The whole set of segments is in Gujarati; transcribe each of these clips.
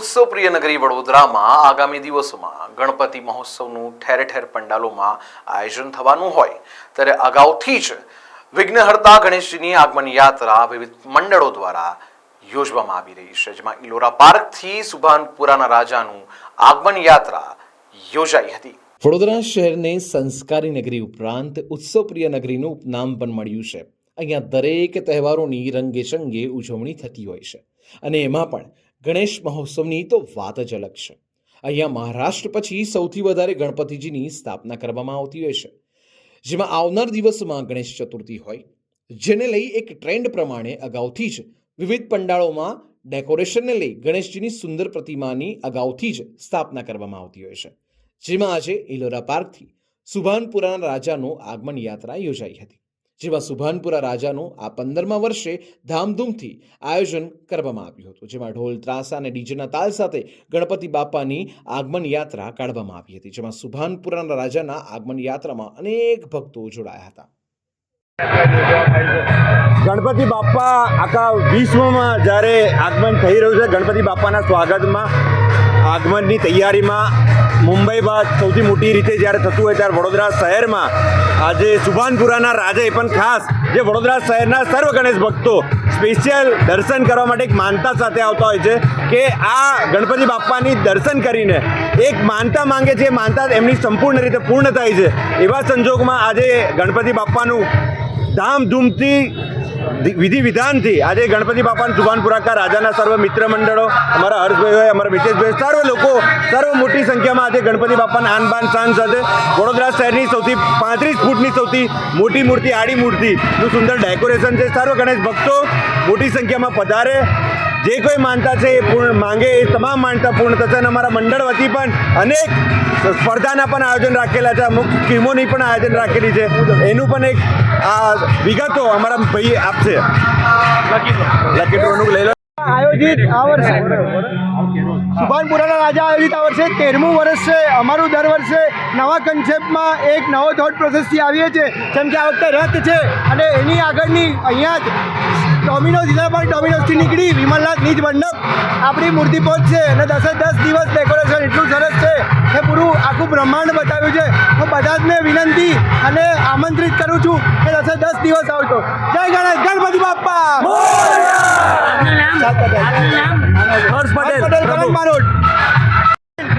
ઉત્સવ પ્રિય નગરી વડોદરામાં આગામી દિવસોમાં ગણપતિ મહોત્સવનું ઠેર ઠેર પંડાલોમાં આયોજન થવાનું હોય ત્યારે અગાઉથી જ વિઘ્નહર્તા ગણેશજીની આગમન યાત્રા વિવિધ મંડળો દ્વારા યોજવામાં આવી રહી છે, જેમાં ઇલોરા પાર્કથી સુભાનપુરાના રાજાનું આગમન યાત્રા યોજાઈ હતી। વડોદરા શહેરને સંસ્કારી નગરી ઉપરાંત ઉત્સવપ્રિય નગરીનું ઉપનામ પણ મળ્યું છે। અહીંયા દરેક તહેવારોની રંગેચંગે ઉજવણી થતી હોય છે અને એમાં પણ ગણેશ મહોત્સવની તો વાત જ અલગ છે। અહીંયા મહારાષ્ટ્ર પછી સૌથી વધારે ગણપતિજીની સ્થાપના કરવામાં આવતી હોય છે, જેમાં આવનાર દિવસમાં ગણેશ ચતુર્થી હોય, જેને લઈ એક ટ્રેન્ડ પ્રમાણે અગાઉથી જ વિવિધ પંડાળોમાં ડેકોરેશનને લઈ ગણેશજીની સુંદર પ્રતિમાની અગાઉથી જ સ્થાપના કરવામાં આવતી હોય છે, જેમાં આજે ઇલોરા પાર્કથી સુભાનપુરાના રાજાનું આગમન યાત્રા યોજાઈ હતી, જેમાં સુભાનપુરા રાજાનું આ 15મા વર્ષે ધામધૂમથી આયોજન કરવામાં આવ્યું હતું, જેમાં ઢોલ ત્રાસા અને ડીજેના તાલ સાથે ગણપતિ બાપાની આગમન યાત્રા કાઢવામાં આવી હતી, જેમાં સુભાનપુરાના રાજાના આગમન યાત્રામાં અનેક ભક્તો જોડાયા હતા। ગણપતિ બાપા આખા વિશ્વમાં જ્યારે આગમન થઈ રહ્યું છે, ગણપતિ બાપાના સ્વાગતમાં આગમનની તૈયારીમાં મુંબઈ બાદ સૌથી મોટી રીતે જ્યારે થતું હોય ત્યારે વડોદરા શહેરમાં આજે સુભાનપુરાના રાજાએ પણ ખાસ જે વડોદરા શહેરના સર્વ ગણેશ ભક્તો સ્પેશિયલ દર્શન કરવા માટે એક માનતા સાથે આવતા હોય છે કે આ ગણપતિ બાપાની દર્શન કરીને એક માનતા માંગે છે, માનતા એમની સંપૂર્ણ રીતે પૂર્ણ થાય છે। એવા સંજોગમાં આજે ગણપતિ બાપાનું ધામધૂમથી વિધિ વિધાનથી આજે ગણપતિ બાપાના સુભાનપુરા રાજાના સર્વ મિત્ર મંડળો, અમારા હર્ષભાઈ હોય, અમારા મિતેશભાઈ, સર્વ લોકો સર્વ મોટી સંખ્યામાં આજે ગણપતિ બાપાના આન બાન શાન સાથે વડોદરા શહેરની સૌથી 35 ફૂટની સૌથી મોટી મૂર્તિ, આડી મૂર્તિનું સુંદર ડેકોરેશન છે। સર્વ ગણેશ ભક્તો મોટી સંખ્યામાં પધારે, જે કોઈ માનતા છે એ પૂર્ણ માંગે એ તમામ માનતા પૂર્ણ થશે અને અમારા મંડળ વતી પણ અનેક સ્પર્ધાના પણ આયોજન રાખેલા છે, અમુક સ્કીમોની પણ આયોજન રાખેલી છે, એનું પણ એક આ વિગતો અમારા ભાઈ આપશે। લકી ડ્રોનું લઈ લો। આયોજિત આ વર્ષે સુભાનપુરાના રાજા આયોજિત આ વર્ષે 13મું વર્ષ છે। અમારું દર વર્ષે નવા કન્સેપ્ટમાં એક નવો થોટ પ્રોસેસથી આવીએ છીએ, જેમ કે આ વખતે રથ છે અને એની આગળની અહીંયા જ ડોમિનોઝ ઇલાહાબાદ ડોમિનોઝથી નીકળી વિમલનાથ નીચ મંડપ આપણી મૂર્તિ પહોંચશે અને 10 દિવસ ડેકોરેશન એટલું સરસ છે કે પૂરું આખું બ્રહ્માંડ બતાવ્યું છે। હું બધા જ વિનંતી અને આમંત્રિત કરું છું કે 10 દિવસ આવજો। જય ગણેશ, ગણપતિ બાપ્પા।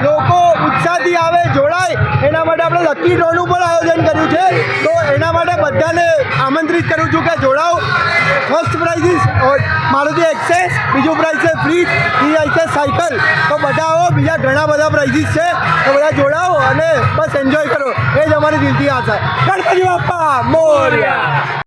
લોકો ઉત્સાહથી આવે, જોડાય, એના માટે આપણે લકી ડ્રોનું પણ આયોજન કર્યું છે, તો એના માટે બધાને આમંત્રિત કરું છું કે જોડાઓ। ફર્સ્ટ પ્રાઇઝ મારુતિ એક્સેસ, બીજું પ્રાઇઝ છે ફ્રીજ, ત્રીજા છે સાયકલ, તો બધા આવો, બીજા ઘણા બધા પ્રાઇઝીસ છે, તો બધા જોડાઓ અને બસ એન્જોય કરો, એ જ અમારી દિલથી આશા। ગણપતિ બાપ્પા મોરયા।